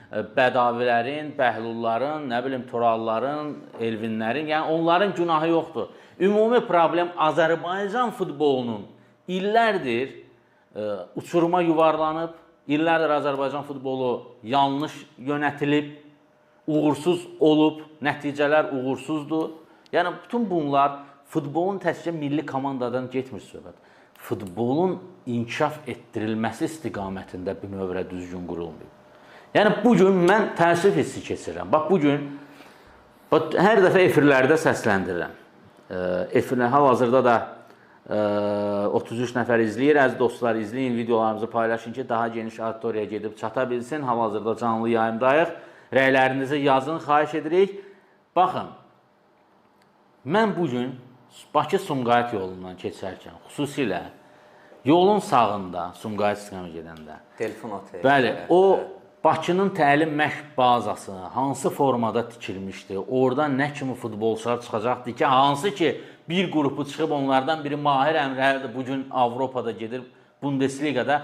Bədavilərin, Bəhlulların, nə bilim Turalların, Elvinlərin, yəni onların günahı yoxdur. Ümumi problem Azərbaycan futbolunun illərdir uçuruma yuvarlanıb, illərdir Azərbaycan futbolu yanlış yönetilib, uğursuz olub, nəticələr uğursuzdur. Yəni bütün bunlar futbolun təkcə milli komandadan getmir söhbət. Futbolun inkişaf etdirilməsi istiqamətində bünövrə düzgün qurulmayıb. Yəni bugün mən təəssüf hissi keçirirəm. Bax bugün hər dəfə efirlərdə səsləndirirəm. Hal-hazırda da 33 nəfər izləyir. Əziz dostlar, izləyin, videolarımızı paylaşın ki, daha geniş auditoriyaya gedib çata bilsin. Hal-hazırda canlı yayımdayıq. Rəylərinizi yazın, xahiş edirik. Baxın, mən bugün Bakı-Sumqayıt yolundan keçərkən, xüsusilə yolun sağında, Sumqayıt istiqamətə gedəndə, Delfin otel. Bəli, o Bakının təlim məşq bazası hansı formada tikilmişdi? Orada nə kimi futbolçular çıxacaqdı ki, hansı ki bir qrupu çıxıb onlardan biri Mahir Əmrəlidir, bugün Avropada gedir, Bundesligada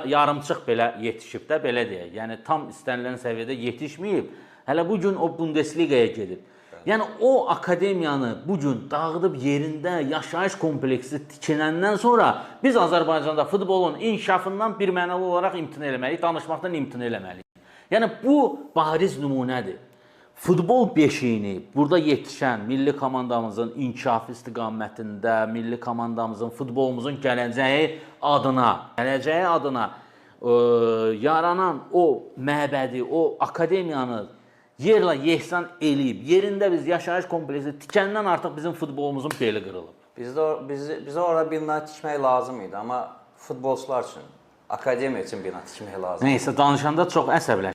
yarımçıq belə yetişib də, belə deyək. Yəni tam istənilən səviyyədə yetişməyib. Hələ bugün o Bundesligaya gedir. Yəni o akademiyanı bugün dağıdıb yerində yaşayış kompleksi tikiləndən sonra biz Azərbaycanda futbolun inkişafından birmənalı olaraq imtina eləməliyik, danışmaqdan imtina eləməliyik. Yəni bu bariz nümunədir. Futbol beşiyini burada yetişən milli komandamızın inkişafı istiqamətində, milli komandamızın, futbolumuzun gələcəyi adına yaranan o məbədi, o akademiyanı yerlə yehsan eləyib, yerində biz yaşayış kompleksi tikəndən artıq bizim futbolumuzun beli qırılıb. Bizə orada bina tikmək lazım idi, amma futbolçular üçün, akademiya üçün bina tikmək lazım. Neysə, danışanda çox əsəbləşdim.